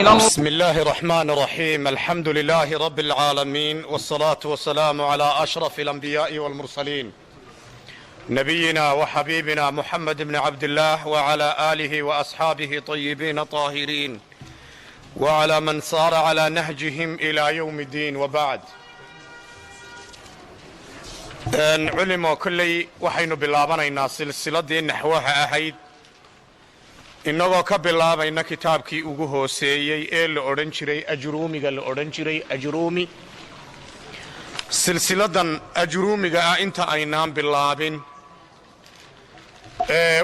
بسم الله الرحمن الرحيم. الحمد لله رب العالمين، والصلاة والسلام على أشرف الأنبياء والمرسلين نبينا وحبيبنا محمد بن عبد الله وعلى آله وأصحابه طيبين طاهرين وعلى من صار على نهجهم إلى يوم الدين. وبعد علم كلي وحين بلابنا سلسلة نحوها أهيد inagoo ka bilaabayna kitaabkii ugu hooseeyey ee la odhan jiray ajruumiga la odhan jiray ajruumi. silsiladan ajruumiga ah inta aynaan bilaabin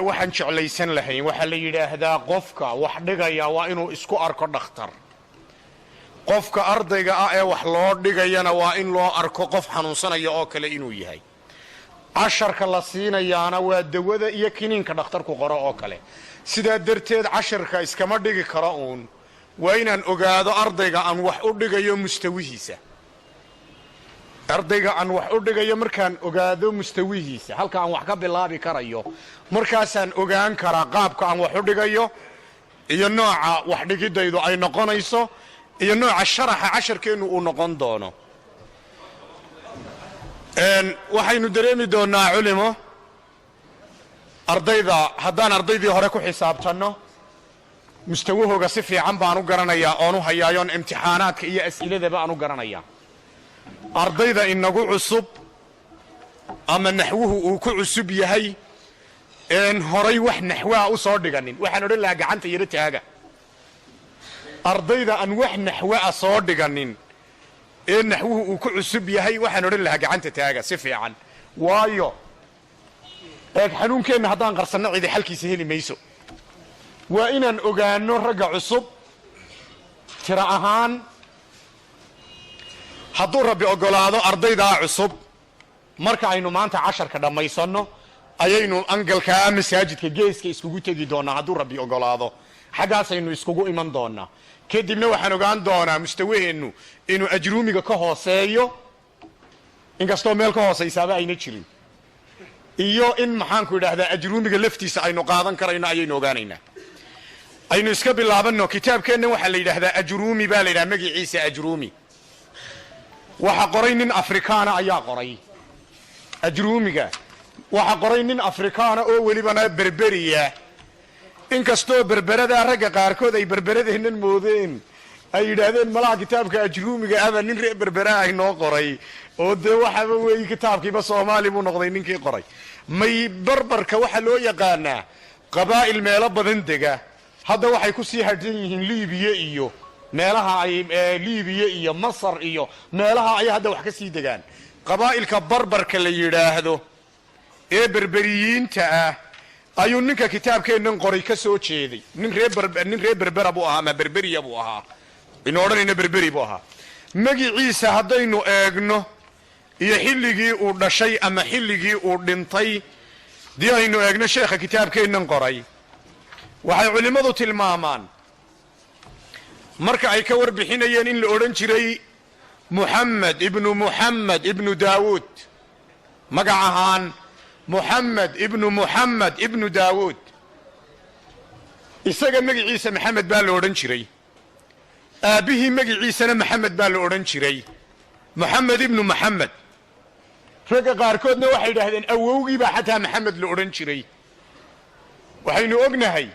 waxaan jeclaysan lahayn waxaa la yidhaahdaa qofka wax dhigaya waa inuu isku arko dhakhtar. qofka ardayga ah ee wax loo dhigayana waa in loo arko qof xanuunsanaya oo kale inuu yahay. casharka la siinayaana waa dawada iyo kiniinka dhakhtarku qoro oo kale. sidaa darteed casharka iskama dhigi karo uun waa inaan ogaado ardayga aan wax u dhigayo mustawihiisa. ardayga aan wax u dhigayo markaan ogaado mustawihiisa halka aan wax ka bilaabi karayo markaasaan ogaan karaa qaabka aan wax u dhigayo iyo nooca wax dhigidaydu ay noqonayso iyo nooca sharaxa casharkeennu uu noqon doono. waxaynu dareemi doonaa culimo ardayda haddaan ardaydii hore ku xisaabtanno mustawahooga si fiican baan u garanayaa oon u hayaayoon imtixaanaadka iyo as'iladaba aan u garanayaa. ardayda inagu cusub ama naxwuhu uu ku cusub yahay een horay wax naxwaha u soo dhiganin waxaan odhan lahaa gacanta yaro taaga. ardayda aan wax naxwaha soo dhiganin ee naxwuhu uu ku cusub yahay waxaan odhan lahaa gacanta taaga si fiican, waayo eeg xanuunkeenna haddaan qarsanno cidi xalkiisa heli mayso. waa inaan ogaano ragga cusub tiro ahaan hadduu rabbi oggolaado ardaydaa cusub marka aynu maanta casharka dhammaysanno ayaynu angalkaa masaajidka geeska iskugu tegi doonnaa hadduu rabbi oggolaado. xaggaasaynu iskugu iman doonnaa. kadibna waxaan ogaan doonaa mustawaheennu inuu ajruumiga ka hooseeyo inkastoo meel ka hoosaysaaba ayna jirin, iyo in maxaanku idhaahdaa ajruumiga laftiisa aynu qaadan karayno ayaynu ogaanaynaa. aynu iska bilaabanno kitaabkeennan waxaa la yidhaahdaa ajruumi baa la yidhaha magiciisa ajruumi. waxa qoray nin afrikaana ayaa qoray ajruumiga. waxa qoray nin afrikaana oo welibana berberiya. inkastoo berberadaa ragga qaarkood ay berberadeennan moodeen ay yidhaahdeen malaha kitaabka ajruumiga aba nin reer berberaa ay noo qoray oo dee waxaaba weeye kitaabkiiba soomaali buu noqday ninkii qoray. may barbarka waxaa loo yaqaanaa qabaa'il meelo badan dega. hadda waxay ku sii hadhan yihiin liibiya iyo meelaha ay liibiya iyo masar iyo meelaha ay hadda wax ka sii degaan. qabaa'ilka barbarka la yidhaahdo ee berberiyiinta ah ayuu ninka kitaabkeennan qoray ka soo jeeday. nin reer berbera buu ahaa ama berberiya buu ahaa, inu odhanayna berberi buu ahaa. magiciisa haddaynu eegno iyo xilligii uu dhashay ama xilligii uu dhintay dii aynu eegno sheekha kitaabkeennan qoray waxay culimmadu tilmaamaan marka ay ka warbixinayeen in la odhan jiray muxamed ibnu daawuud. magac ahaan muxamed ibnu daawuud. isaga magiciisa maxamed baa la odhan jiray. aabbihii magiciisana maxamed baa la odhan jiray, moxamed ibnu moxamed. ragga qaarkoodna waxay yidhaahdeen awowgii baa xataa maxamed la odhan jiray. waxaynu ognahay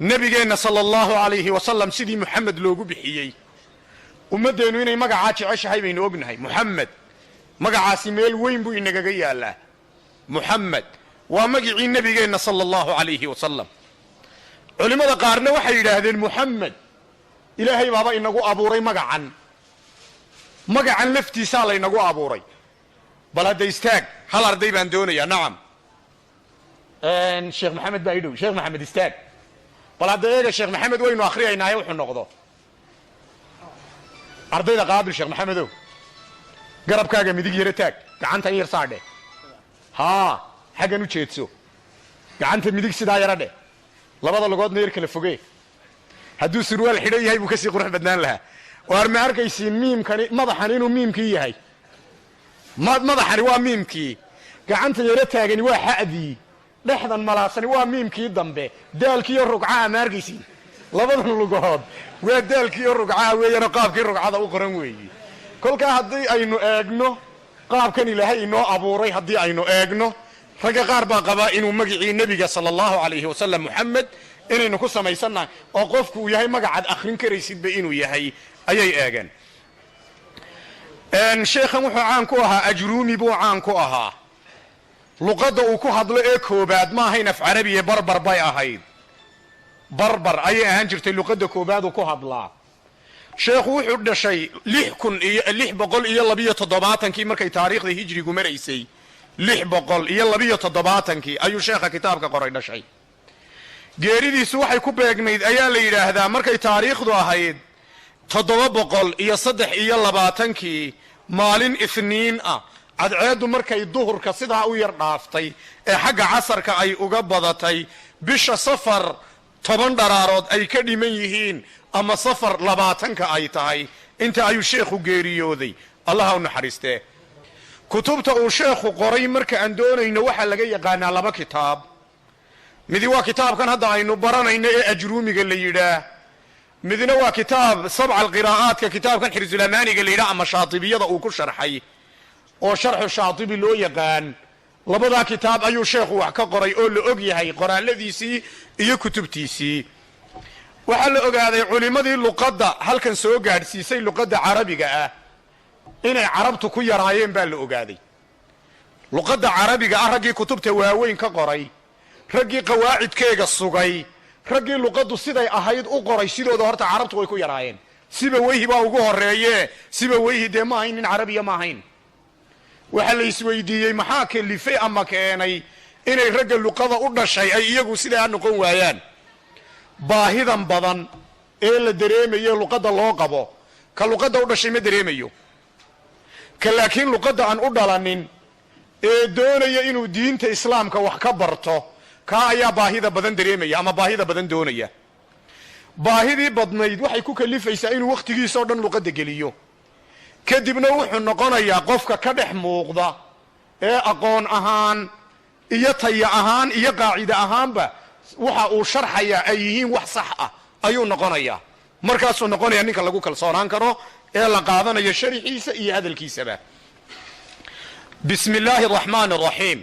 nebigeenna sala allahu calayhi wasalam sidii moxamed loogu bixiyey. ummaddeennu inay magacaa jeceshahay baynu ognahay. moxamed magacaasi meel weyn buu inagaga yaallaa. moxamed waa magicii nebigeenna sala allahu calayhi wasalam. culimmada qaarna waxay yidhaahdeen moxamed ilaahay baaba inagu abuuray magacan laftiisaa laynagu abuuray. bal hadda istaag, hal arday baan doonayaa. nacam sheekh maxamed baa idhow. sheekh maxamed istaag. bal hadda eega sheekh maxamed waynu akhriyaynaaye wuxuu noqdo. ardayda qaabil sheekh maxamedow garabkaaga midig yaro taag, gacanta in yar saadhe. haa xaggan u jeedso, gacanta midig sidaa yaro dheh, labada lugoodna yar kala fogee. hadduu surwaal xidhan yahay buu kasii qurux badnaan lahaa. waar ma arkaysiin miimkani madaxan inuu miimkii yahay? madaxani waa miimkii, gacanta yaro taagani waa xa'dii, dhexdan malaasani waa miimkii dambe, daalkiiyo rugcaha ma arkaysiin? labadan lugood waa daalkii oo rugcaha weeyaan qaabkii rugcada u qoran weeyi kolka haddii aynu eegno qaabkan ilaahay inoo abuuray haddii aynu eegno ragga qaar baa qabaa inuu magacii nebiga sala allahu calayhi wasalam muxamed inaynu ku samaysannahay oo qofku uu yahay magacaad akhrin karaysidba inuu yahay ayay eegeen sheekhan wuxuu caan ku ahaa ajruumi buu caan ku ahaa luqadda uu ku hadlo ee koobaad ma ahayn af carabiye barbar bay ahayd barbar ayay ahaan jirtay luqadda koobaad uu ku hadlaa sheekhu wuxuu dhashay 6,627 markay taariikhda hijrigu maraysay 627 ayuu sheekha kitaabka qoray dhashay geeridiisu waxay ku beegnayd ayaa la yidhaahdaa markay taariikhdu ahayd 723 maalin isniin ah cadceeddu markay duhurka sidaa u yar dhaaftay ee xagga casarka ay uga badatay bisha safar 10 dharaarood ay ka dhiman yihiin ama safar 20 ay tahay inta ayuu sheekhu geeriyooday allah u naxariistee kutubta uu sheekhu qoray marka aan doonayno waxaa laga yaqaanaa 2 kitaab midi waa kitaabkan hadda aynu baranayno ee ajruumiga la yidhaah midna waa kitaab 7 alqiraa'aadka kitaabkan xirzulamaaniga la yidhaah ama shaatibiyada uu ku sharxay oo sharxu shaatibi loo yaqaan labadaa kitaab ayuu sheekhu wax ka qoray oo la og yahay qoraaladiisii iyo kutubtiisii waxaa la ogaaday culimmadii luqadda halkan soo gaadhsiisay luqadda carabiga ah inay carabtu ku yaraayeen baa la ogaaday luqadda carabiga ah raggii kutubta waaweyn ka qoray raggii qawaacidkeega sugay raggii luqaddu siday ahayd u qoray sidooda horta carabtu way ku yaraayeen siba weyhi baa ugu horreeye siba weyhi dee ma ahayn nin carabiya ma ahayn waxaa la isweydiiyey maxaa kelifay ama keenay inay ragga luqada u dhashay ay iyagu sidaa noqon waayaan baahidan badan ee la dareemayo luqadda loo qabo ka luqadda u dhashay ma dareemayo ka laakiin luqadda aan u dhalanin ee doonaya inuu diinta islaamka wax ka barto kaa ayaa baahida badan dareemaya ama baahida badan doonaya baahidii badnayd waxay ku kalifaysaa inuu wakhtigiisao dhan luqadda geliyo kadibna wuxuu noqonayaa qofka ka dhex muuqda ee aqoon ahaan iyo taya ahaan iyo qaacide ahaanba waxa uu sharxayaa ay yihiin wax sax ah ayuu noqonayaa markaasuu noqonayaa ninka lagu kalsoonaan karo ee la qaadanayo sharixiisa iyo hadalkiisaba bismi illaahi araxmaani araxiim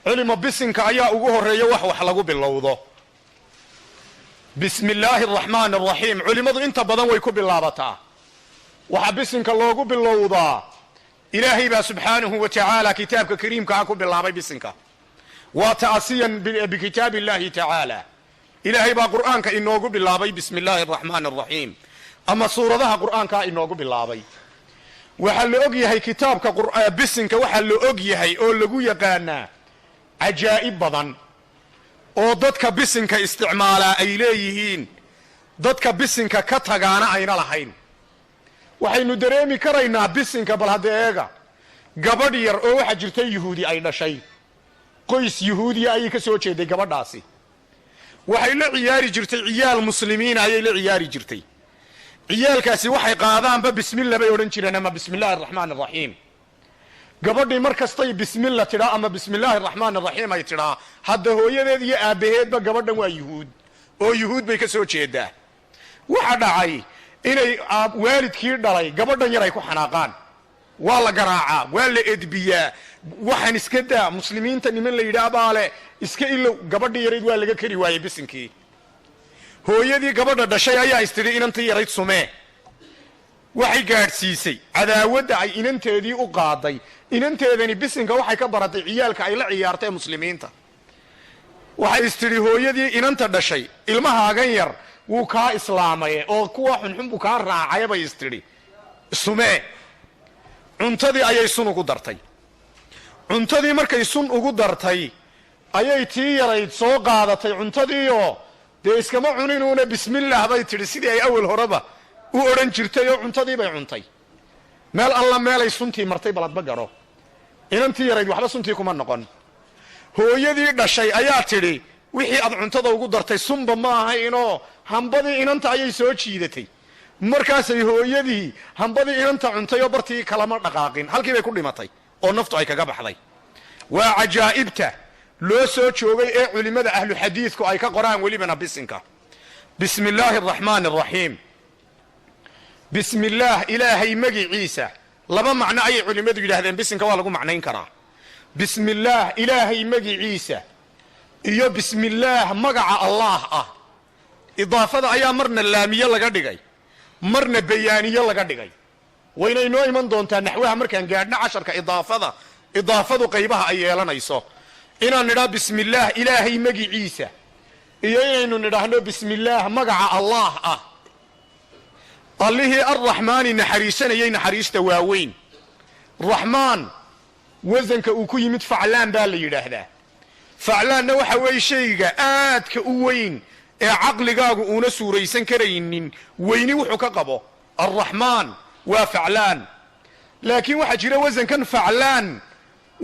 culimo bisinka ayaa ugu horreeya wax lagu bilowdo bismi illaahi araxmaani araxiim culimmadu inta badan way ku bilaabataa waxaa bisinka loogu bilowdaa ilaahay baa subxaanahu wa tacaala kitaabka kariimkaa ku bilaabay bisinka waa ta'asiyan bikitaabi illaahi tacaala ilaahay baa qur'aanka inoogu bilaabay bismi illaahi araxmaani araxiim ama suuradaha qur'aankaa inoogu bilaabay waxaa la og yahay kitaabka bisinka waxaa la og yahay oo lagu yaqaanaa cajaa'ib badan oo dadka bisinka isticmaalaa ay leeyihiin dadka bisinka ka tagaana ayna lahayn waxaynu dareemi karaynaa bisinka bal hadda eega gabadh yar oo waxaa jirta yuhuudi ay dhashay qoys yuhuudiya ayay ka soo jeeday gabadhaasi waxay la ciyaari jirtay ciyaal muslimiina ayay la ciyaari jirtay ciyaalkaasi waxay qaadaanba bismillah bay odhan jireen ama bismi illaahi araxmaan araxiim gabadhii mar kastay bismillah tidhaa ama bismi illaahi araxmaan araxiim ay tidhaa hadda hooyadeed iyo aabbaheedba gabadhan waa yuhuud oo yuhuud bay ka soo jeedaa waxa dhacay inay waalidkii dhalay gabadhan yar ay ku xanaaqaan waa la garaacaa waa la edbiyaa waxaan iska daa muslimiinta niman la yidhaah baa le iska ilow gabadhii yarayd waa laga kari waayey bisinkii hooyadii gabadha dhashay ayaa istidhi inantii yarayd sumee waxay gaadhsiisay cadaawadda ay inanteedii u qaaday inanteedani bisinka waxay ka baratay ciyaalka ay la ciyaartay muslimiinta waxay istidhi hooyadii inanta dhashay ilmahaagan yar wuu kaa islaamaye oo kuwa xunxun buu kaa raacaya bay istidhi sumee cuntadii ayay sun ugu dartay cuntadii markay sun ugu dartay ayay tii yarayd soo qaadatay cuntadiioo dee iskama cuninuuna bismillaah bay tidhi sidii ay awal horeba u odhan jirtay oo cuntadii bay cuntay meel alla meelay suntii martay baladba gadho inantii yarayd waxba suntii kuma noqon hooyadii dhashay ayaa tidhi wixii aad cuntada ugu dartay sunba ma ahaynoo hambadii inanta ayay soo jiidatay markaasay hooyadii hambadii inanta cuntay oo bartii kalama dhaqaaqin halkii bay ku dhimatay oo naftu ay kaga baxday waa cajaa'ibta loo soo joogay ee culimmada ahlu xadiidku ay ka qoraan welibana bisinka bismi illaahi araxmaani araxiim bismi illaah ilaahay magiciisa laba macno ayay culimmadu yidhaahdeen bisinka waa lagu macnayn karaa bismi illaah ilaahay magiciisa iyo bismi illaah magaca allaah ah idaafada ayaa marna laamiye laga dhigay marna bayaaniye laga dhigay wayna inoo iman doontaa naxwaha markaan gaadhno casharka idaafadu qaybaha ay yeelanayso inaan nidhaa bismi illaah ilaahay magiciisa iyo inaynu nidhaahno bismi illaah magaca allaah ah allihii arraxmaani naxariisanayay naxariista waaweyn raxmaan wasanka uu ku yimid faclaan baa la yidhaahdaa faclaanna waxa weeye shayga aadka u weyn ee caqligaagu uuna suuraysan karaynin weyni wuxuu ka qabo arraxmaan waa faclaan laakiin waxaa jira wasankan faclaan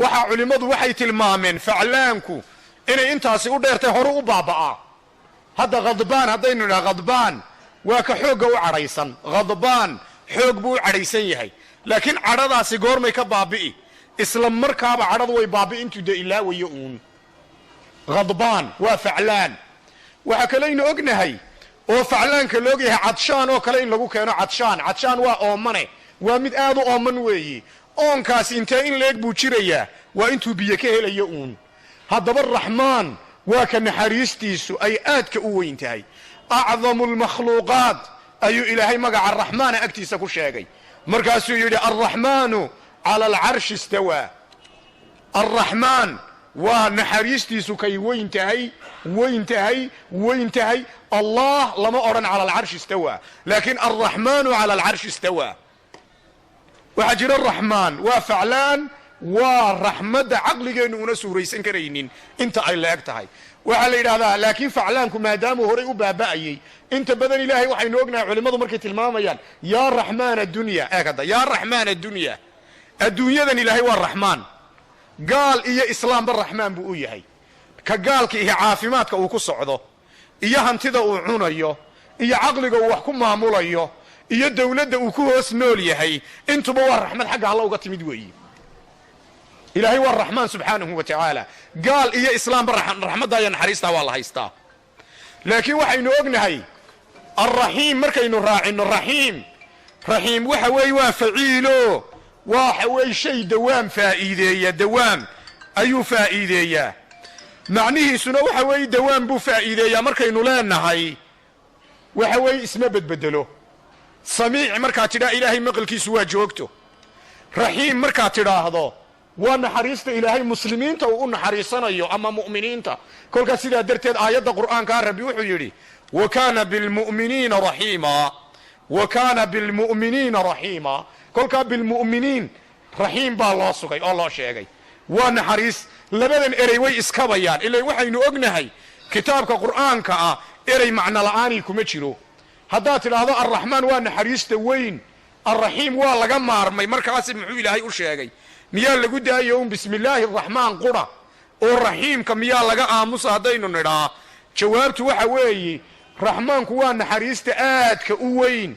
waxaa culimmadu waxay tilmaameen faclaanku inay intaasi u dheertay horu u baaba'aa hadda khadbaan haddaynu nidhaha khadbaan waa ka xoogga u cadhaysan khadbaan xoog buu u cadhaysan yahay laakiin cadhadaasi goormay ka baabi'i isla markaaba cadhadu way baabi'i intuu dee ilaawayo uun khadbaan waa faclaan waxaa kalaynu ognahay oo faclaanka laogyahay cadshaan oo kale in lagu keeno cadshaan waa oomane waa mid aad u ooman weeyi oonkaasi intee in leeg buu jirayaa waa intuu biyo ka helayo uun haddaba raxmaan waa ka naxariistiisu ay aadka u weyn tahay acdamu lmakhluuqaat ayuu ilaahay magaca raxmaana agtiisa ku sheegay markaasuu yidhi alraxmaanu cala alcarshi istawaa alraxmaan waa naxariistiisu kay weyn tahay allah lama odhan cala alcarshi istawaa laakiin alraxmaanu cala alcarshi istawaa waxaa jira raxmaan waa faclaan waa raxmadda caqligeennu una suuraysan karaynin inta ay la eg tahay waxaa la yidhahdaa laakiin faclaanku maadaamuu horay u baaba'ayey inta badan ilaahay waxaynu ognahay culimmadu markay tilmaamayaan yaa raxmaan addunya eekada yaa raxmaan addunya adduunyadan ilaahay waa raxmaan gaal iyo islaamba raxmaan buu u yahay ka gaalka iyo caafimaadka uu ku socdo iyo hantida uu cunayo iyo caqliga uu wax ku maamulayo iyo dawladda uu ku hoos nool yahay intuba waa raxmad xagga alla uga timid weeyi ilaahay waa raxmaan subxaanahu wa tacaala gaal iyo islaamba raxmadda iyo naxariistaa waa la haystaa laakiin waxaynu ognahay alraxiim markaynu raacinno raxiim waxa weeye waa faciilo waxa weeye shay dawaam faa'iideeya dawaam ayuu faa'iideeyaa macnihiisuna waxa weeye dawaam buu faa'iideeyaa markaynu leenahay waxa weeye isma bedbedelo samiic markaad tidhaa ilaahay maqalkiisu waa joogto raxiim markaad tidhaahdo waa naxariista ilaahay muslimiinta uu u naxariisanayo ama mu'miniinta kolkaas sidaa darteed aayadda qur'aankaa rabbi wuxuu yidhi wa kaana bilmu'miniina raxiima kolkaa bilmu'miniin raxiim baa loo sugay oo loo sheegay waa naxariis labadan erey way iskabayaan ilaa waxaynu ognahay kitaabka qur'aanka ah erey macno la'aanii kuma jiro haddaad tidhaahdo alraxmaan waa naxariista weyn alraxiim waa laga maarmay markaasi muxuu ilaahay u sheegay miyaa lagu daayo un bismi illaahi araxmaan qura oo raxiimka miyaa laga aamusa haddaynu nidhaa jawaabtu waxa weeye raxmaanku waa naxariista aadka u weyn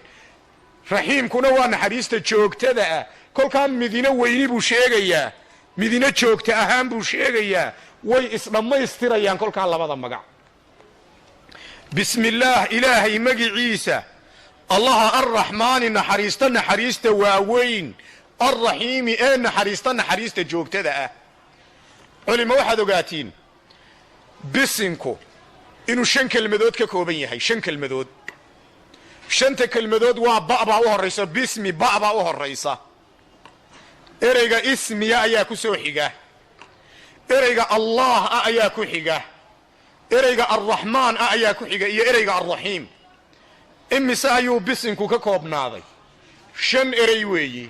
raxiimkuna waa naxariista joogtada ah kolkaa midina weyni buu sheegayaa midina joogta ahaan buu sheegayaa way isdhammaystirayaan kolkaa labada magac bismi illaah ilaahay magiciisa allaha arraxmaani naxariista waaweyn alraxiimi ee naxariista joogtada ah culimo waxaad ogaatiin bisinku inuu 5 kelmadood ka kooban yahay 5 kelmadood 5 kelmadood waa ba'baa u horaysa bismi ba'baa u horaysa ereyga ismiya ayaa ku soo xiga ereyga allah ah ayaa ku xiga ereyga arraxmaan ah ayaa ku xiga iyo ereyga arraxiim imise ayuu bisinku ka koobnaaday 5 erey weeyi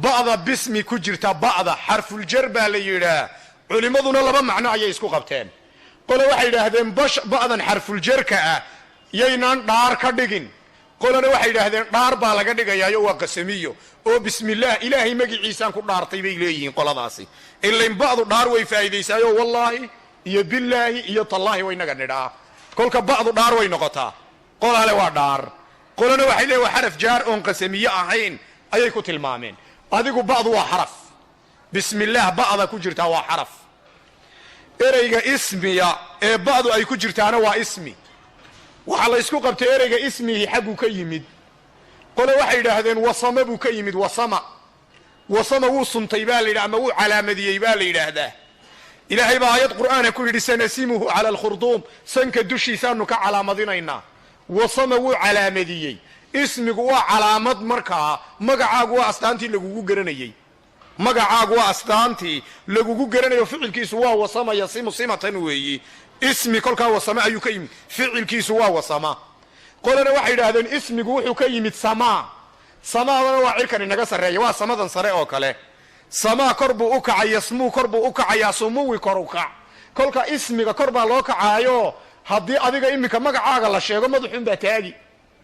ba'da bismi ku jirta ba'da xarfuljar baa la yidhaa culimmaduna laba macno ayay isku qabteen qole waxay yidhaahdeen ba'dan xarfuljarka ah yaynaan dhaar ka dhigin qolena waxay yidhaahdeen dhaar baa laga dhigayaayo waa qasamiyo oo bismillaah ilaahay magiciisaan ku dhaartay bay leeyihiin qoladaasi ilayn ba'du dhaar way faa'iidaysaayo wallaahi iyo billaahi iyo tallaahi waynaga nidhaa kolka ba'du dhaar way noqotaa qolale waa dhaar qolena waxay leeyihin waa xaraf jaar oon qasamiye ahayn ayay ku tilmaameen adigu ba'du waa xaraf bismillaah ba'da ku jirtaa waa xaraf ereyga ismiya ee ba'du ay ku jirtaana waa ismi waxaa la ysku qabtay ereyga ismihi xagguu ka yimid. qole waxay yidhaahdeen wasama buu ka yimid. wasama wuu suntay baa la yidhaha ama wuu calaamadiyey baa la yidhaahdaa. ilaahay baa aayad qur'aana ku yidhi sanasimuhu cala alkhurduum, sanka dushiisaanu ka calaamadinaynaa. wasama wuu calaamadiyey. ismigu waa calaamad, markaa magacaagu waa astaantii lagugu garanayey. magacaagu waa astaantii lagugu garanayo. ficilkiisu waa wasama yasimu simatan weeyi. ismi kolkaa wasame ayuu ka yimid, ficilkiisu waa wasama. qolana waxay yidhaahdeen ismigu wuxuu ka yimid samaa. samaadana waa cirkan inaga sarreeya, waa samadan sare oo kale. samaa kor buu u kacay, yasmuu kor buu u kacayaa, sumuwi kor u kac. kolka ismiga kor baa loo kacaayo haddii adiga iminka magacaaga la sheego madaxuun baa taagi,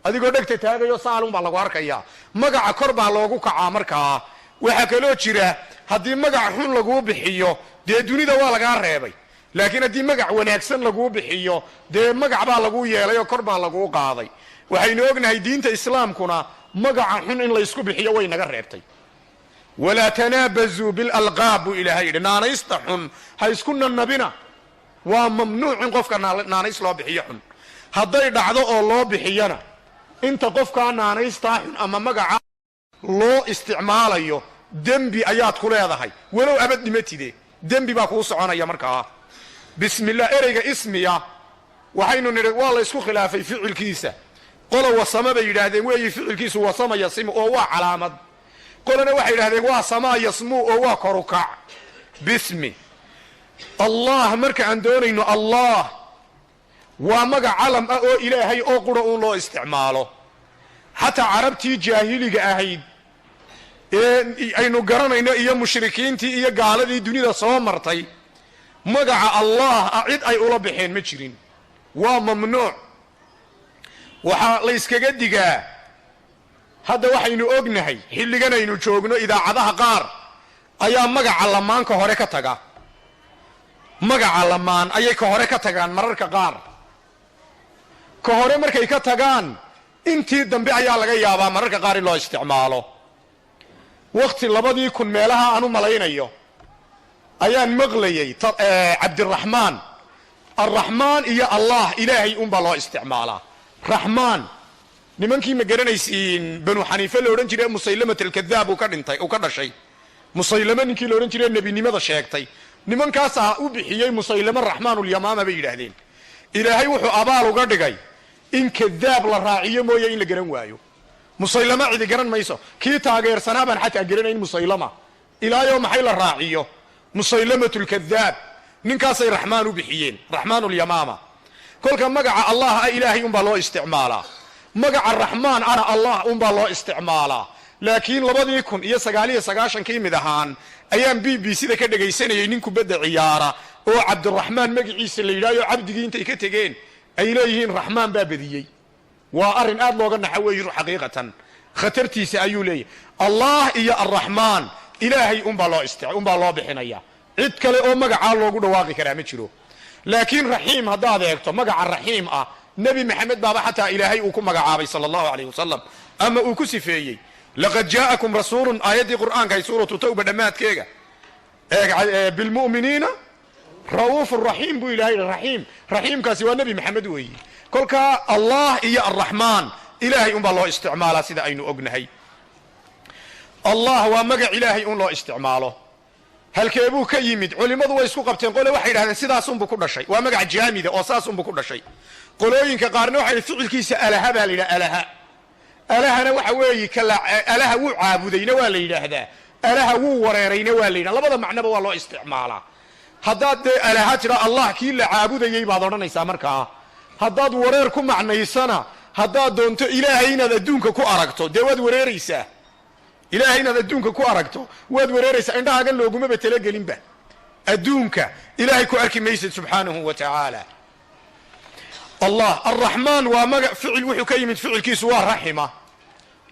adigoo dhegta taagayo saalun baa lagu arkayaa. magaca kor baa loogu kacaa. markaa waxaa kaloo jira haddii magac xun laguu bixiyo dee dunida waa lagaa reebay, laakiin haddii magac wanaagsan laguu bixiyo dee magac baa laguu yeelay oo kor baa laguu qaaday. waxaynu ognahay diinta islaamkuna magaca xun in laysku bixiyo way naga reebtay. walaa tanaabazuu bilalqaab buu ilaahay yidhi, naanaysta xun ha isku nannabina. waa mamnuuc in qofka naanays loo bixiyo xun. hadday dhacdo oo loo bixiyana inta qofkaa naanaystaa xun ama magaca loo isticmaalayo dembi ayaad ku leedahay, walow abad dhimatide dembi baa kuu soconaya. markaa bismillah ereyga ismiya waxaynu nidhi waa la ysku khilaafay ficilkiisa. qola wasama bay yidhaahdeen weeyi ficilkiisu wasama yasimu oo waa calaamad. qolana waxay yidhahdeen waa samaa yasmuu oo waa korukac. bismi allah marka aan doonayno, allah waa magac calam ah oo ilaahay oo qura uun loo isticmaalo. xataa carabtii jaahiliga ahayd ee aynu garanayno iyo mushrikiintii iyo gaaladii dunida soo martay, magaca allah ah cid ay ula baxeen ma jirin. waa mamnuuc. waxaa la yskaga digaa. hadda waxaynu ognahay xilligan aynu joogno idaacadaha qaar ayaa magaca lamaanka hore ka taga. magaca lamaan ayay ka hore ka tagaan mararka qaar. ka hore markay ka tagaan intii dambe ayaa laga yaabaa mararka qaar in loo isticmaalo. wakhti 2000 meelaha aan u malaynayo ayaan maqlayay cabdiraxmaan. arraxmaan iyo allah ilaahay unbaa loo isticmaalaa. raxmaan nimankii ma garanaysiin banu xaniife la odhan jiray musaylamat alkadaab uu ka dhashay. musaylame ninkii la odhan jiray nebinimada sheegtay, nimankaasaa u bixiyey musaylame raxmaanulyamaama bay yidhaahdeen. ilaahay wuxuu abaal uga dhigay in kadaab la raaciyo mooye in la garan waayo. musaylama cidi garan mayso. kii taageersanaa baan xataa garanayn musaylama. ilaayo maxay la raaciyo musaylamatulkadaab. ninkaasay raxmaan u bixiyeen, raxmaanulyamaama. kolka magaca allah ah ilaahay unbaa loo isticmaalaa. magaca raxmaan ana allah unbaa loo isticmaalaa. laakiin 2099 mid ahaan ayaan b b c da ka dhegaysanayay nin kubadda ciyaara oo cabdiraxmaan magaciisa la yidhahyo cabdigii intay ka tegeen ay leeyihiin raxmaan baa badiyey. waa arrin aad looga naxa weeyi xaqiiqatan, khatartiisa ayuu leeyahay. allah iyo arraxmaan ilaahay unbaa loo bixinaya. cid kale oo magacaa loogu dhawaaqi karaa ma jiro. laakiin raxiim haddaad eegto, magaca raxiim ah nebi maxamed baaba xataa ilaahay uu ku magacaabay sala allahu alayh wasalam ama uu ku sifeeyey. laqad jaa'akum rasuulun, aayaddii qur'aankahay suuratu tawba dhammaadkeega, bilmu'miniina ra'uufu raxiim buu ilahay yidhi. raxiim, raxiimkaasi waa nebi maxamed weeyi. kolkaa allah iyo arraxmaan ilaahay unbaa loo isticmaalaa sida aynu ognahay. allah waa magac ilaahay un loo isticmaalo. halkeebuu ka yimid? culimmadu way isku qabteen. qole waxay yidhahdeen sidaasunbuu ku dhashay, waa magac jaamida oo saasunbuu ku dhashay. qolooyinka qaarna waxay ficilkiisa alaha baa la yidhaha. alaha, alahana waxa weeye alaha wuu caabudayna waa la yidhaahdaa, alaha wuu wareerayna waa la yidhahda. labada macnoba waa loo isticmaalaa. haddaad dee alaha tidhaa allah kii la caabudayey baad odhanaysaa. markaa haddaad wareer ku macnaysana, haddaad doonto ilaahay inaad adduunka ku aragto dee waad wareeraysaa. ilaahay inaad adduunka ku aragto waad wareeraysaa. indhahaagan loogumaba talagelinba. adduunka ilaahay ku arki maysid subxaanahu wa tacaala. allah arraxmaan waa magac ficil, wuxuu ka yimid ficilkiisu waa raxima.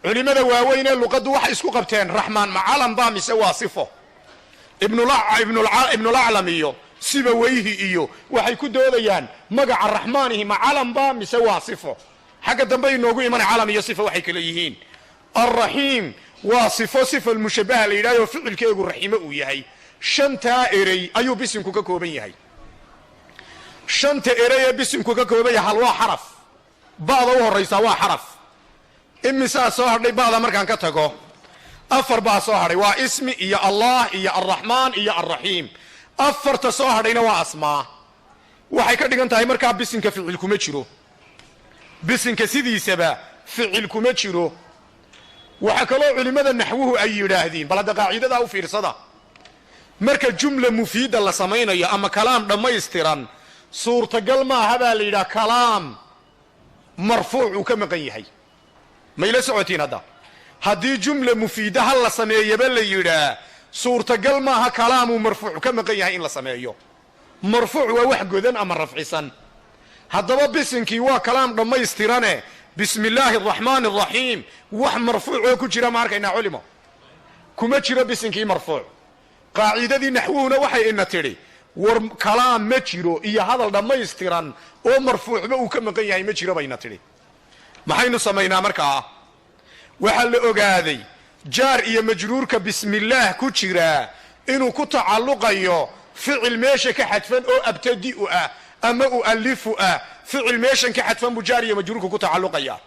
culimmada waaweyn ee luqaddu waxay isku qabteen raxmaan ma calam baa mise waa sifo. ibnulaclam iyo sibawayhi iyo waxay ku doodayaan magaca raxmaanihi ma calam baa mise waa sifo. xagga dambe inoogu imana calam iyo sifo waxay kale yihiin. alraxiim waa sifo, sifa almushabaha la yidhahyo ficilkeegu raximo uu yahay. 5taa erey ayuu bisinku ka kooban yahay. 5ta erey ee bisinku ka kooban yahay hal waa xaraf. ba'da u horraysaa waa xaraf imisaa soo hadhay ba'da markaan ka tago 4 baa soo hadhay waa ismi iyo allah iyo arraxmaan iyo arraxiim 4ta soo hadhayna waa asmaa waxay ka dhigan tahay markaa bisinka ficil kuma jiro bisinka sidiisaba ficil kuma jiro waxa kaloo culimada naxwuhu ay yidhaahdeen bal hadda qaacidada u fiirsada marka jumla mufiida la samaynayo ama kalaam dhammaystiran suurtagal maaha baa la yidhaha kalaam marfuuc uu ka maqan yahay mayla socotiin hadda haddii jumla mufiida ha la sameeyaba la yidhaa suurtagal maaha kalaamuu marfuuc ka maqan yahay in la sameeyo marfuuc waa wax godan ama rafcisan haddaba bisinkii waa kalaam dhammaystirane bismi illaahi araxmaani araxiim wax marfuuc oo ku jira ma arkaynaa culimo kuma jiro bisinkii marfuuc qaacidadii naxwuhuna waxay ina tidhi war kalaam ma jiro iyo hadal dhammaystiran oo marfuucba uu ka maqan yahay ma jiro bayna tidhi maxaynu samaynaa markaa waxaa la ogaaday jaar iyo majruurka bismillaah ku jira inuu ku tacalluqayo ficil meesha ka xadfan oo abtadi'u ah ama u'allifu ah ficil meeshan ka xadfan buu jaar iyo majruurka ku tacalluqaya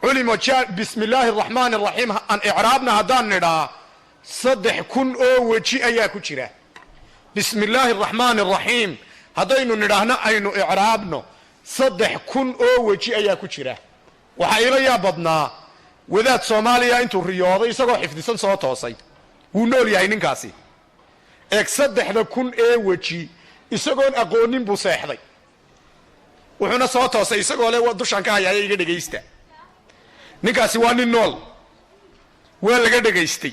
culimo jaar bismi illaahi araxmaani araxiim aan icraabna haddaan nidhaa 3,000 oo weji ayaa ku jira bismi illaahi araxmaani araxiim haddaynu nidhaahno aynu icraabno 3,000 oo weji ayaa ku jira waxaa ila yaa badnaa wadaad soomaaliya intuu riyooday isagoo xifdisan soo toosay wuu nool yahay ninkaasi eeg 3,000 ee weji isagoon aqoonin buu seexday wuxuuna soo toosay isagoo le dushaan ka hayaaya iga dhegaysta ninkaasi waa nin nool waa laga dhegaystay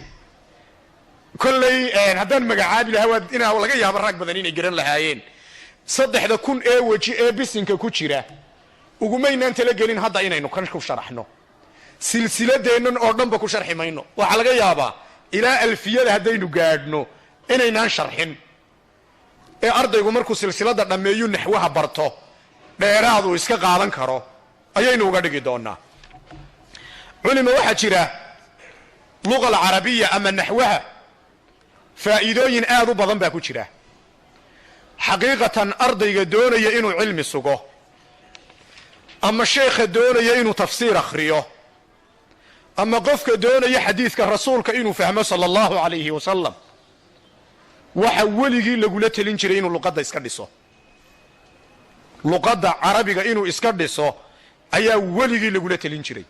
kolley haddaan magacaabi lahaa inaa laga yaabo rag badan inay garan lahaayeen 3,000 ee weji ee bisinka ku jira ugumaynaan talagelin hadda inaynu kan ku sharaxno silsiladeennan oo dhanba ku sharxi mayno waxaa laga yaabaa ilaa alfiyada haddaynu gaadhno inaynaan sharxin ee ardaygu markuu silsilada dhammeeyu naxwaha barto dheeraadu iska qaadan karo ayaynu uga dhigi doonaa culimo waxaa jira luqa alcarabiya ama naxwaha faa'iidooyin aad u badan baa ku jira xaqiiqatan ardayga doonaya inuu cilmi sugo ama sheekha doonaya inuu tafsiir akhriyo ama qofka doonaya xadiidka rasuulka inuu fahmo sala allahu calayhi wasalam waxa weligii lagula telin jiray inuu luqadda iska dhiso luqadda carabiga inuu iska dhiso ayaa weligii lagula telin jiray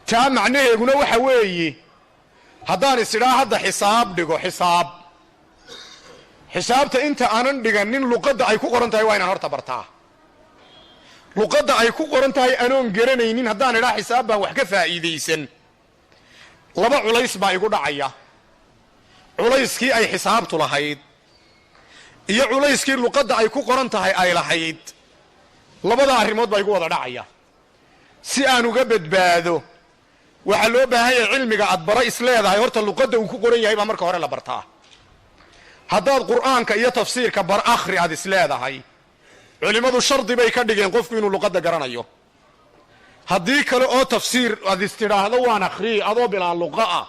taa macnaheeguna waxa weeye haddaan isidhaa hadda xisaab dhigo xisaabta inta aanan dhiganin luqadda ay ku qoran tahay waa inaan horta bartaa luqadda ay ku qoran tahay anoon garanaynin haddaan idhaa xisaab baan wax ka faa'iidaysan 2 culays baa igu dhacaya culayskii ay xisaabtu lahayd iyo culayskii luqadda ay ku qoran tahay ay lahayd labada arrimood baa igu wada dhacaya si aan uga badbaado waxaa loo baahan yahay cilmiga aad bara isleedahay horta luqadda uu ku qoran yahay baa marka hore la bartaa haddaad qur'aanka iyo tafsiirka bar akhri aad isleedahay culimmadu shardi bay ka dhigeen qofku inuu luqadda garanayo haddii kale oo tafsiir aad istidhaahdo waan akhriyi adoo bilaa luqa ah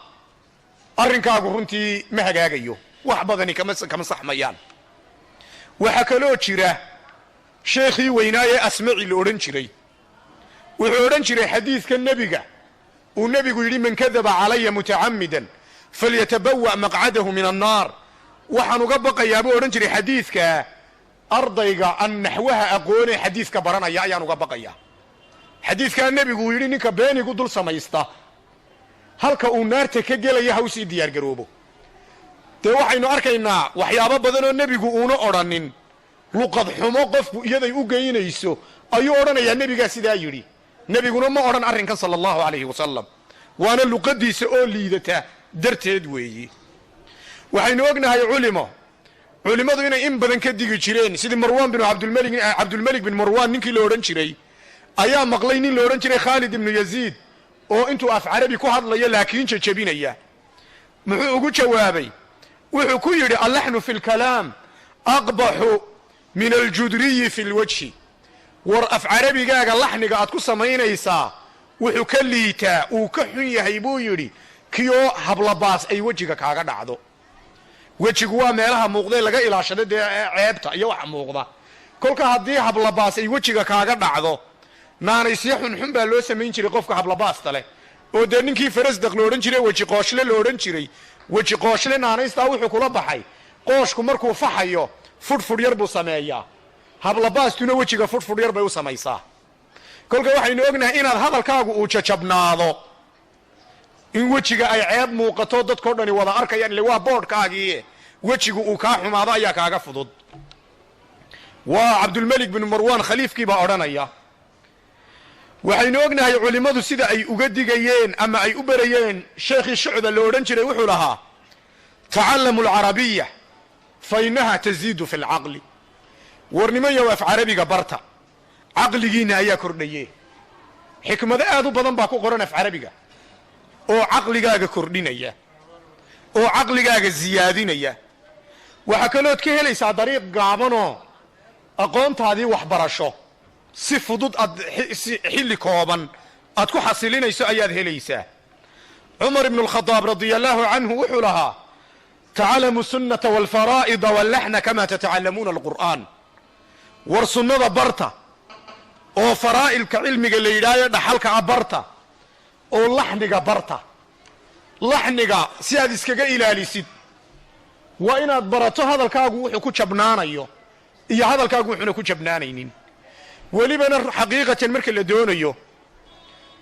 arrinkaagu runtii ma hagaagayo wax badani kama saxmayaan waxaa kaloo jira sheekhii weynaaye asmaci la odhan jiray wuxuu odhan jiray xadiidka nebiga uu nebigu yidhi man kadaba calaya mutacammidan falyatabawa maqcadahu min annaar waxaan uga baqayaa buu odhan jiray xadiidka ardayga an naxwaha aqoonee xadiidka baranaya ayaan uga baqayaa xadiidkaa nebigu uu yidhi ninka beenigu dul samaysta halka uu naarta ka gelaya ha u sii diyaargaroobo dee waxaynu arkaynaa waxyaabo badanoo nebigu uuna odhanin luqad xumo qofku iyaday u geynayso ayuu odhanayaa nebigaa sidaa yidhi nebiguna ma odhan arrinkan sala allahu calayhi wasalam waana luqaddiisa oo liidata darteed weeyi waxaynu ognahay culimmadu inay in badan ka digi jireen sidii marwaan binu cabdulmelik bin marwaan ninkii la odhan jiray ayaa maqlay nin la odhan jiray khaalid ibnu yaziid oo intuu af carabi ku hadlayo laakiin jajabinaya muxuu ugu jawaabay wuxuu ku yidhi allaxnu fi lkalaam aqbaxu min aljudriyi fi lwajhi war af carabigaaga laxniga aad ku samaynaysaa wuxuu ka liitaa uu ka xun yahay buu yidhi kiyoo hablabaas ay wejiga kaaga dhacdo wejigu waa meelaha muuqdee laga ilaashada dee ceebta iyo waxa muuqda kolka haddii hablabaas ay wejiga kaaga dhacdo naanaysyo xunxun baa loo samayn jiray qofka hablabaasta leh oo dee ninkii farasdaq lo odhan jiray weji qooshle lo odhan jiray weji qooshle naanaystaa wuxuu kula baxay qooshku markuu faxayo fudhfudh yar buu sameeyaa hablabaastuna wejiga fudhfudh yar bay u samaysaa kolka waxaynu ognahay inaad hadalkaagu uu jajabnaado in wejiga ay ceeb muuqato dadkao dhani wada arkayaan ile waa boodhkaagii wejigu uu kaa xumaado ayaa kaaga fudud waa cabdulmelik binu marwaan khaliifkii baa odhanaya waxaynu ognahay culimmadu sida ay uga digayeen ama ay u berayeen sheekhii shucba la odhan jiray wuxuu lahaa tacallamu alcarabiya fa innaha taziidu fi alcaqli war nimanyow af carabiga barta caqligiinna ayaa kordhaye xikmado aad u badan baa ku qoran af carabiga oo caqligaaga kordhinaya oo caqligaaga siyaadinaya waxaa kalood ka helaysaa dariiq gaabanoo aqoontaadii waxbarasho si fudud aad xilli kooban aad ku xasilinayso ayaad helaysaa cumar ibnu alkhadaab radia allaahu canhu wuxuu lahaa tacallamu sunnata waalfaraa'ida wallaxna kama tatacallamuuna alqur'aan war sunnada barta oo faraa'ilka cilmiga la yidhaahayo dhaxalka a barta oo laxniga barta laxniga si aad iskaga ilaalisid waa inaad barato hadalkaagu wuxuu ku jabnaanayo iyo hadalkaagu wuxuuna ku jabnaanaynin welibana xaqiiqatan marka la doonayo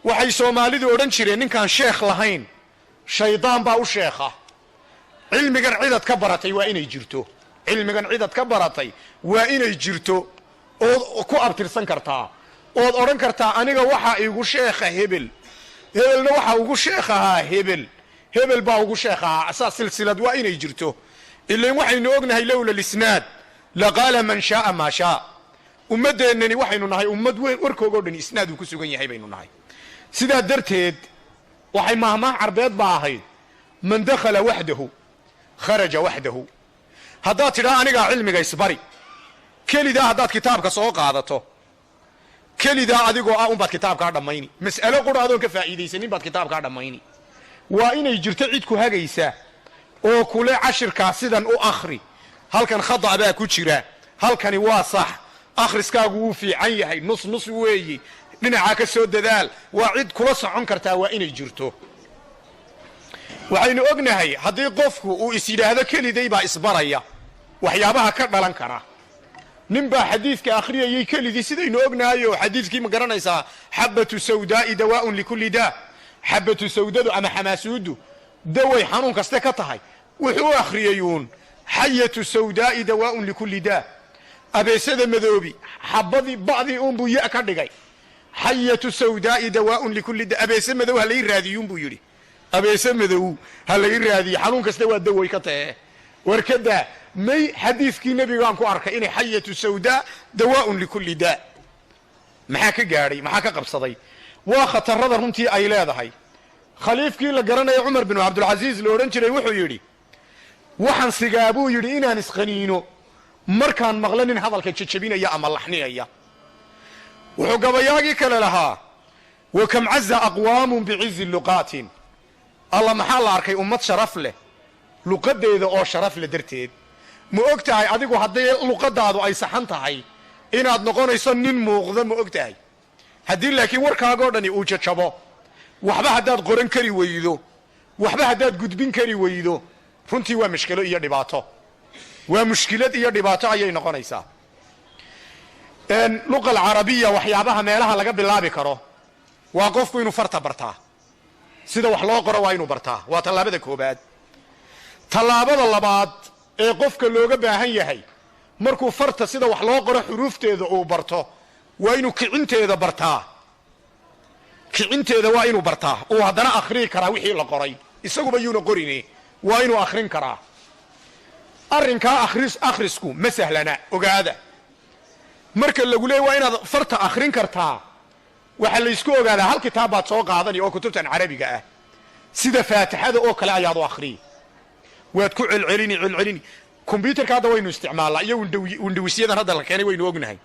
waxay soomaalidu odhan jireen ninkaan sheekh lahayn shaydaan baa u sheekha cilmigan cidad ka baratay waa inay jirto cilmigan cidad ka baratay waa inay jirto ood ku abtirsan kartaa ood odhan kartaa aniga waxaa igu sheekha hebel hebelna waxaa ugu sheekh ahaa hebel baa ugu sheekh ahaa asaas silsilad waa inay jirto ilain waxaynu ognahay lowla lisnaad laqaala man shaaa maa shaa ummaddeennani waxaynu nahay ummad weyn warkoogao dhan isnaad uu ku sugan yahay baynu nahay sidaa darteed waxay mahmaah carbeed baa ahayd man dakhala waxdahu kharaja waxdahu haddaad tidhaa anigaa cilmiga isbari kelidaa haddaad kitaabka soo qaadato kelidaa adigoo ah unbaad kitaabkaa dhammayni mas'alo qura adoon ka faa'iidaysanin baad kitaabkaa dhammayni waa inay jirto cid ku hagaysa oo kule cashirkaa sidan u akhri halkan khada' baa ku jira halkani waa sax akhriskaagu wuu fiican yahay nus weeyi dhinacaa ka soo dadaal waa cid kula socon kartaa waa inay jirto waxaynu ognahay haddii qofku uu is yidhaahdo keliday baa isbaraya waxyaabaha ka dhalan kara nin baa xadiidka akhriyayey kelidii sidaynu ognahay oo xadiidkii ma garanaysaa xabatu sawdaa'i dawaa'un likulli daa xabatu sawdadu ama xamaasuudu daway xanuun kaste ka tahay wuxuu u akhriyayuun xayatu sawdaa'i dawaa'un likulli daa abeesada madoobi xabadii ba'dii uunbuu ya ka dhigay xayatu sawdaa'i dawaa'un likulli daa abeese madow ha lai raadiyuun buu yidhi abeese madow ha lai raadiye xanuun kaste waa daway ka tahe warkadaa may xadiidkii nebigaan ku arkay inay xayatu sawdaa dawaa'un likulli daa maxaa ka gaadhay maxaa ka qabsaday waa khatarada runtii ay leedahay khaliifkii la garanaya cumar binu cabdulcasiis la odhan jiray wuxuu yidhi waxaan sigaa buu yidhi inaan isqaniino markaan maqlo nin hadalka jajabinaya ama laxninaya wuxuu gabayaagii kale lahaa wa kam caza aqwaamun bicizi luqaatin alla maxaa la arkay ummad sharaf leh luqadeeda oo sharaf leh darteed ma og tahay adigu hadday luqadaadu ay saxan tahay inaad noqonayso nin muuqda ma og tahay haddii laakiin warkaagoo dhani uu jajabo waxba haddaad qoran kari weydo waxba haddaad gudbin kari weydo runtii waa mushkilo iyo dhibaato waa mushkilad iyo dhibaato ayay noqonaysaa luqa alcarabiya waxyaabaha meelaha laga bilaabi karo waa qofku inuu farta bartaa sida wax loo qoro waa inuu bartaa waa tallaabada koobaad tallaabada labaad ee qofka looga baahan yahay markuu farta sida wax loo qoro xuruufteeda uu barto waa inuu kicinteeda bartaa kicinteeda waa inuu bartaa uu haddana akhriyi karaa wixii la qoray isaguba yuuna qorine waa inuu akhrin karaa arrinkaa akhrisku ma sahlana ogaada marka lagu leeyay waa inaad farta akhrin kartaa waxaa laysku ogaadaa hal kitaab baad soo qaadani oo kutubtan carabiga ah sida faatixada oo kale ayaad u akhriyi waad ku celcelini kombyuutarka hadda waynu isticmaalnaa iyo windhowisyadan hadda la keenay waynu ognahay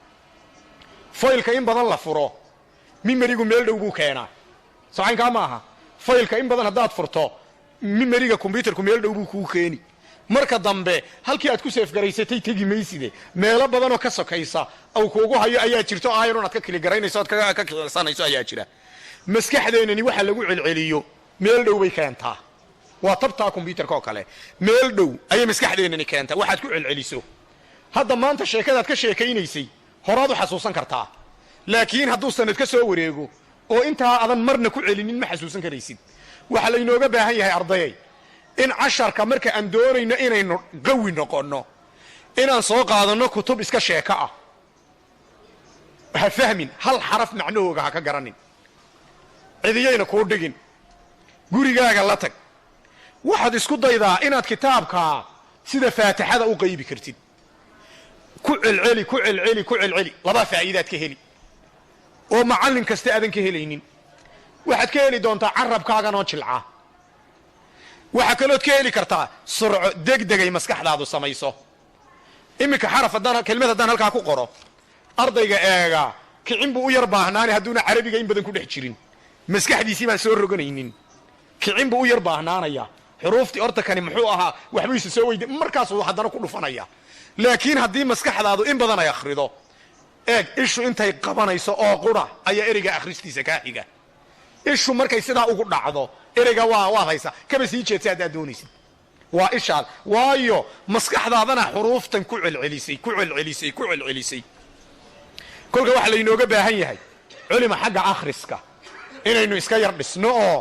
faylka in badan la furo mimerigu meel dhow buu keenaa socaynkaa ma aha faylka in badan haddaad furto mimeriga kombyuutarku meel dhow buu kuu keeni marka dambe halkii aad ku seefgaraysatay tegi mayside meelo badanoo ka sokaysa aw kuugu hayo ayaa jirto ayron aad ka kiligaraynayso ood ka kisanayso ayaa jira maskaxdeennani waxa lagu celceliyo meel dhow bay keentaa waa tabtaa computerka oo kale meel dhow ayay maskaxdeennani keentaa waxaad ku celceliso hadda maanta sheekadaad ka sheekaynaysay horaad u xasuusan kartaa laakiin hadduu sanad ka soo wareego oo intaa adan marna ku celinin ma xasuusan karaysid waxa laynooga baahan yahay ardayay in casharka marka aan doonayno inaynu qawi noqonno inaan soo qaadanno kutub iska sheeko ah ha fahmin hal xaraf macnahooga ha ka garanin cidiyayna kuu dhigin gurigaaga la tag waxaad isku daydaa inaad kitaabka sida faatixada u qaybi kartid ku celceli ku celceli ku celceli laba faa'iidaad ka heli oo macallin kasta aadan ka helaynin waxaad ka heli doontaa carabkaaganoo jilca waxaa kalood ka heli kartaa surco degdegay maskaxdaadu samayso iminka xaraf kelmad haddaan halkaa ku qoro ardayga eega kicin buu u yar baahnaani hadduuna carabiga in badan ku dhex jirin maskaxdiisii baan soo roganaynin kicin buu u yar baahnaanaya xuruuftii horta kani muxuu ahaa waxbuu isa soo weyday markaasuu haddana ku dhufanaya laakiin haddii maskaxdaadu in badan ay akhrido eeg ishu intay qabanayso oo qura ayaa ereyga akhristiisa kaa xiga ishu markay sidaa ugu dhacdo ereyga waad haysaa kaba sii jeedsa haddaad doonaysid waa ishaad waayo maskaxdaadana xuruuftan ku celcelisay ku celcelisay ku celcelisay kolka waxa laynooga baahan yahay culima xagga akhriska inaynu iska yar dhisno oo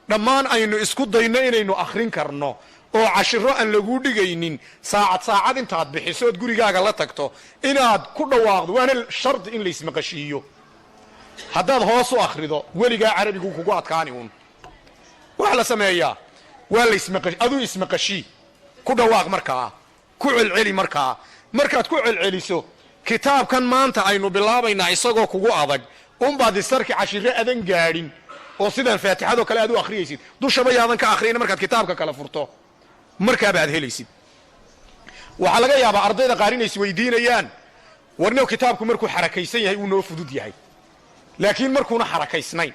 dhammaan aynu isku dayno inaynu akhrin karno oo cashiro aan laguu dhigaynin saacad intaad bixiso ood gurigaaga la tagto inaad ku dhawaaqdo waana shardi in laysmaqashiiyo haddaad hoos u akhrido weligaa carabigu kugu adkaani uun waxa la sameeyaa waa aduu ismaqashii ku dhawaaq markaa ku celceli markaad ku celceliso kitaabkan maanta aynu bilaabaynaa isagoo kugu adag unbaad isarki cashiro adan gaadhin oo sidaan faatixadoo kale aad u akhriyaysid dushaba yaadan ka akhriyna markaad kitaabka kala furto markaaba aad helaysid waxaa laga yaabaa ardayda qaar inay isweydiinayaan warnow kitaabku markuu xarakaysan yahay uu noo fudud yahay laakiin markuuna xarakaysnayn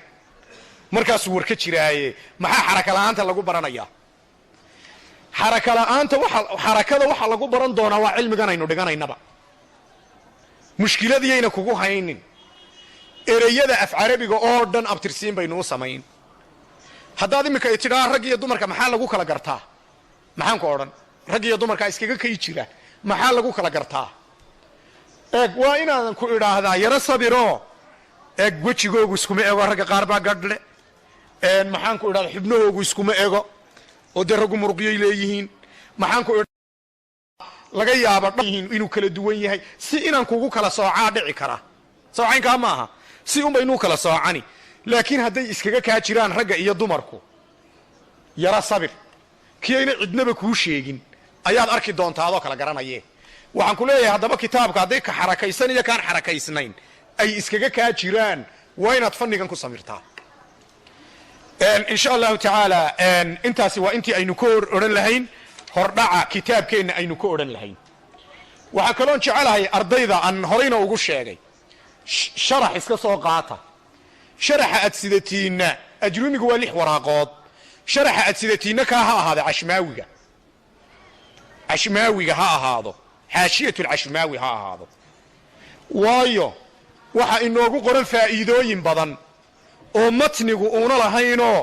markaasuu war ka jiraaye maxaa xaraka la'aanta lagu baranayaa xarakada waxa lagu baran doonaa waa cilmigan aynu dhiganaynaba mushkiladiyayna kugu haynin ereyada af carabiga oo dhan abtirsiin baynu u samayn haddaad iminka tidhaa rag iyo dumarka maxaa lagu kala gartaa maxaan ku odhan rag iyo dumarkaa iskaga kay jira maxaa lagu kala gartaa eeg waa inaadan ku idhaahdaa yaro sabiro eeg wejigoogu iskuma ego ragga qaar baa gadhle maxaan ku idhahdaa xubnahoogu iskuma ego oo dee raggu muruqyay leeyihiin maxaan ku laga yaaba inuu kala duwan yahay si inaan kugu kala soocaa dhici kara soocaynkaa ma aha si unbaynuu kala soocani laakiin hadday iskaga kaa jiraan ragga iyo dumarku yaro sabir kiyayna cidnaba kuu sheegin ayaad arki doontaa adoo kala garanaye waxaan ku leeyahay haddaba kitaabka hadday ka xarakaysan iyo kaan xarakaysnayn ay iskaga kaa jiraan waa inaad fannigan ku samirtaa insha allahu tacaala intaasi waa intii aynu ka odhan lahayn hordhaca kitaabkeenna aynu ka odhan lahayn waxaa kaloon jecelahay ardayda aan horayna ugu sheegay sharax iska soo qaata sharaxa aad sidatiinna ajrumigu waa 6 waraaqood sharaxa aad sidatiinna kaa ha ahaado cashmaawiga ha ahaado xaashiyatulcashmaawi ha ahaado waayo waxaa inoogu qoran faa'iidooyin badan oo matnigu uuna lahaynoo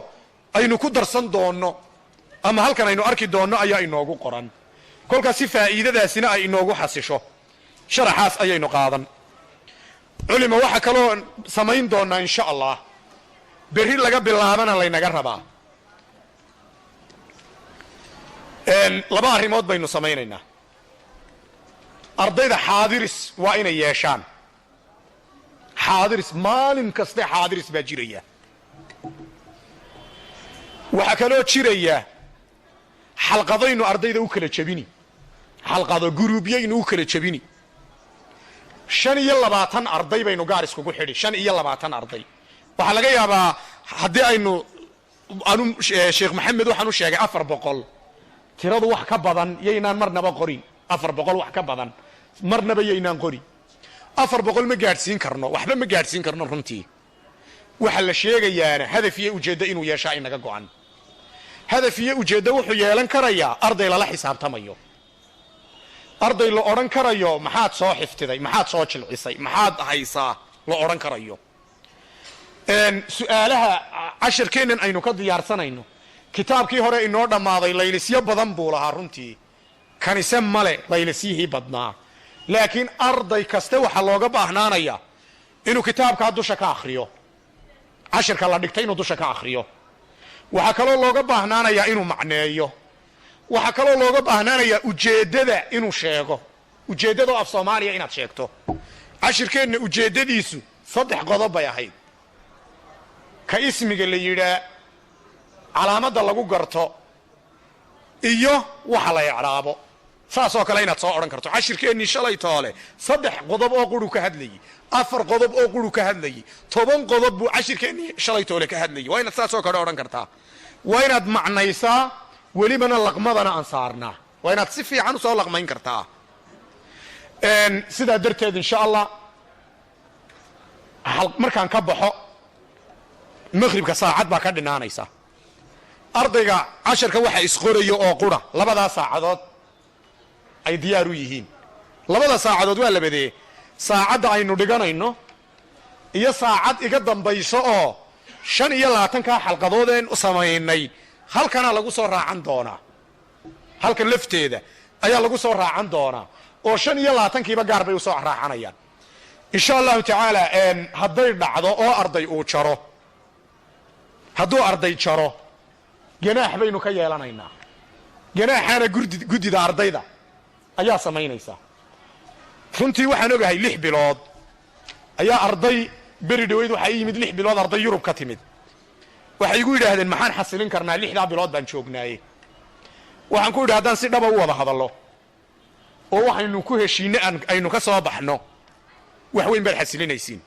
aynu ku darsan doonno ama halkan aynu arki doonno ayaa inoogu qoran kolkaas si faa'iidadaasina ay inoogu xasisho sharaxaas ayaynu qaadan culima waxaa kaloo samayn doonnaa insha allah berri laga bilaabana laynaga rabaa laba arrimood baynu samaynaynaa ardayda xaadiris waa inay yeeshaan xaadiris maalin kaste xaadiris baa jiraya waxaa kaloo jiraya xalqadaynu ardayda u kala jebini xalqado guruubyaynu u kala jebini 25 arday baynu gaar iskugu xidhi 25 arday waxaa laga yaabaa haddii aynu sheekh maxamed waxaan u sheegay 400 tiradu wax ka badan yaynaan marnaba qorin 400 wax ka badan marnaba yaynaan qorin 400 ma gaadhsiin karno waxba ma gaadhsiin karno runtii waxa la sheegayaana hadaf iyo ujeeddo inuu yeeshaa inaga go'an hadaf iyo ujeeddo wuxuu yeelan karayaa arday lala xisaabtamayo, arday la odhan karayo maxaad soo xiftiday, maxaad soo jilcisay, maxaad haysaa la odhan karayo. su'aalaha cashirkeennan aynu ka diyaarsanayno, kitaabkii hore inoo dhammaaday laylisyo badan buu lahaa runtii, kanise male laylisyihii badnaa, laakiin arday kaste waxaa looga baahnaanayaa inuu kitaabkaa dusha ka akhriyo, cashirka la dhigtay inuu dusha ka akhriyo. waxaa kaloo looga baahnaanayaa inuu macneeyo, waxaa kaloo looga baahnaanayaa ujeeddada inuu sheego, ujeeddadoo af soomaaliya inaad sheegto. cashirkeenna ujeeddadiisu 3 qodob bay ahayd. ka ismiga la yidhaa, calaamadda lagu garto, iyo waxa la icraabo. saasoo kale inaad soo odhan karto. cashirkeennii shalay toole 3 qodob oo quru ka hadlayey, 4 qodob oo quru ka hadlayey, 10 qodob buu cashirkeennii shalay toole ka hadlayey. waa inaad saasoo kale odhan kartaa, waa inaad macnaysaa, welibana laqmadana aan saarnaa, waa inaad si fiican usoo laqmayn kartaa. sidaa darteed insha allah markaan ka baxo maqribka saacad baa ka dhinaanaysa. ardayga casharka waxa isqorayo oo qura 2 saacadood ay diyaar u yihiin. 2 saacadood waa labadee, saacadda aynu dhiganayno iyo saacad iga dambayso oo 25 xalqadoodeen u samaynay, halkana lagu soo raacan doonaa, halkan lafteeda ayaa lagu soo raacan doonaa, oo 25kiiba gaar bay u soo raacanayaan insha allahu tacaala. hadday dhacdo oo arday uu jaro, hadduu arday jaro, ganaax baynu ka yeelanaynaa. ganaaxaana guddida ardayda ayaa samaynaysaa. runtii waxaan ogahay 6 bilood ayaa arday beri dhaweyd waxaa ii yimid 6 bilood arday Yurub ka timid. waxay igu yidhaahdeen maxaan xasilin karnaa 6 bilood baan joognaaye. waxaan ku yidhi haddaan si dhaba u wada hadallo oo waxaynu ku heshiinay aynu ka soo baxno, wax weyn baad xasilinaysiin.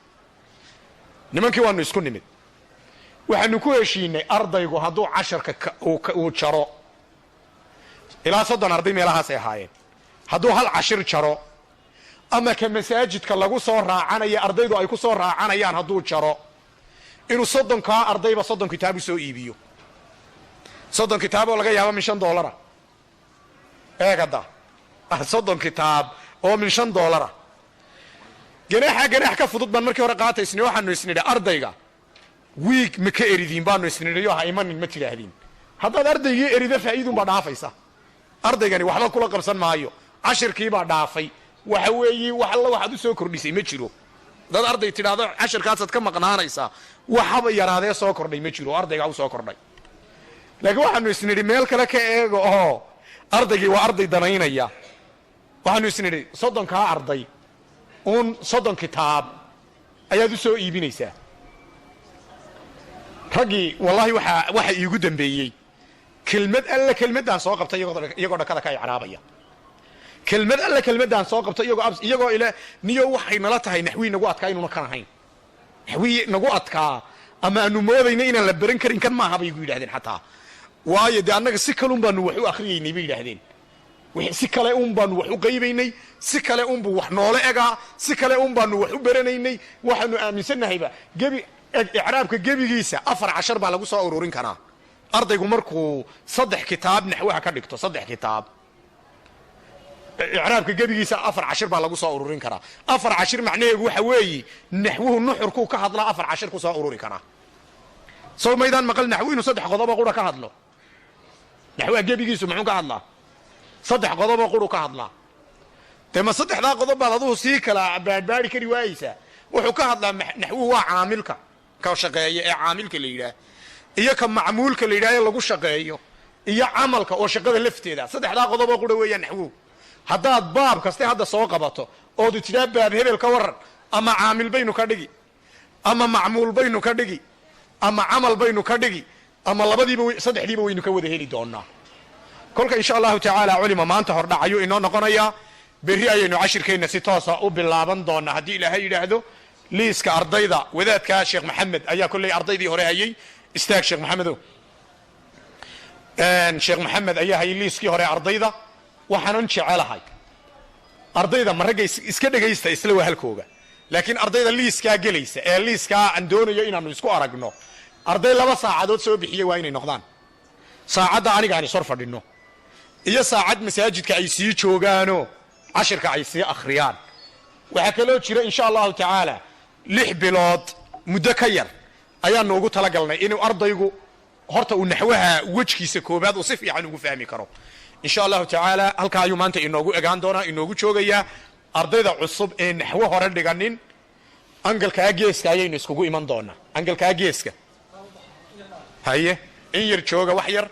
nimankii waanu isku nimid, waxaanu ku heshiinay ardaygu hadduu casharka uu jaro, ilaa 30 arday meelahaasay ahaayeen, hadduu hal cashir jaro ama ka masaajidka lagu soo raacanaya ardaydu ay ku soo raacanayaan hadduu jaro, inuu 30kaa ardayba 30 kitaab u soo iibiyo. 30 kitaab oo laga yaabo min $5 eegada 30 kitaab oo min $5. ganaax ka fudud baan markii hore qaataysnay. waxaanu isnidhi ardayga wiig ma ka eridiin baanu isnidhiyo ha imanin ma tidhaahdin. haddaad ardaygii erida faa'iidunbaa dhaafaysa, ardaygani waxba kula qabsan maayo, cashirkiibaa dhaafay, waxa weeye wax alla waxaad u soo kordhisay ma jiro. dad arday tidhaahdo cashirkaasaad ka maqnaanaysaa, waxaba yaraadee soo kordhay ma jiro, ardaygaa u soo kordhay. laakiin waxaanu isnidhi meel kale ka eego oo ardaygii waa arday danaynaya. waxaanu isnidhi 30kaa arday uun 30 kitaab ayaad u soo iibinaysaa. raggii wallaahi waxa iigu dambeeyey kelmad alla kelmaddaan soo qabtay iyagoo dhakada ka icraabaya. kelmad alla kelmaddaan soo qabtay iyagoo ila niyo waxay nala tahay naxwii nagu adkaa inuuna kan ahayn. naxwii nagu adkaa ama aanu moodayna inaan la baran karin kan maaha bay igu yidhahdeen xataa. waayo dee annaga si kale un baanu wax u akhriyaynay bay yidhaahdeen. si kale un baanu wax u qaybaynay, si kale unbuu wax noole egaa, si kale un baanu wax u baranaynay. waxaanu aaminsannahayba icraabka gebigiisa 4 cashar baa lagu soo ururin karaa. ardaygu markuu 3 kitaab naxwaha ka dhigto, 3 kitaab icraabka gebigiisa 4 cashar baa lagu soo ururin karaa. 4 cashar macnaheedu waxa weeye naxwuhu nuxurkuu ka hadlaa 4 cashar ku soo ururi karaa. soo maydaan maqal naxwu inuu 3 qodob oo qura ka hadlo. naxwaha gebigiisu muxuu ka hadlaa? 3 qodob oo qura ka hadlaa. dee ma 3daa qodob baad adugu sii kala baadbaari kari waayeysaa. wuxuu ka hadlaa naxwuhu waa caamilka ka shaqeeya ee caamilka la yidhaah, iyo ka macmuulka la yidhaah ee lagu shaqeeyo, iyo camalka oo shaqada lafteeda. 3daa qodob oo qura weeyaan naxwuhu. haddaad baab kaste hadda soo qabato ood tidhaa baab hebel ka waran, ama caamil baynu ka dhigi, ama macmuul baynu ka dhigi, ama camal baynu ka dhigi, ama labadiiba 3diiba waynu ka wada heli doonaa. kolka insha allahu tacaala culima maanta hordhac ayuu inoo noqonayaa. berri ayaynu cashirkeenna si toosa u bilaaban doonaa haddii ilaahay yidhaahdo. liiska ardayda wadaadka sheekh maxamed ayaa kolley ardaydii hore hayay. istaag sheekh maxamedow. sheekh maxamed ayaa hayay liiskii hore ardayda. waxaanan jecelahay ardayda ma ragga iska dhegaysta isla wahalkooga, laakiin ardayda liiskaa gelaysa ee liiskaa aan doonayo inaanu isku aragno, arday 2 saacadood soo bixiyey waa inay noqdaan. saacadda aniga aan isor fadhinno iyo saacad masaajidka ay sii joogaanoo cashirka ay sii akhriyaan waxaa kaloo jira insha allahu tacaala 6 bilood muddo ka yar ayaan noogu talagalnay inuu ardaygu horta uu naxwaha wajkiisa koobaad uu si fiican ugu fahmi karo insha allahu tacaala halkaa ayuu maanta inoogu egaan doonaa inoogu joogayaa ardayda cusub ee naxwo hore dhiganin angalkaa geeska ayaynu iskugu iman doonaa angalkaa geeska haye in yar jooga wax yar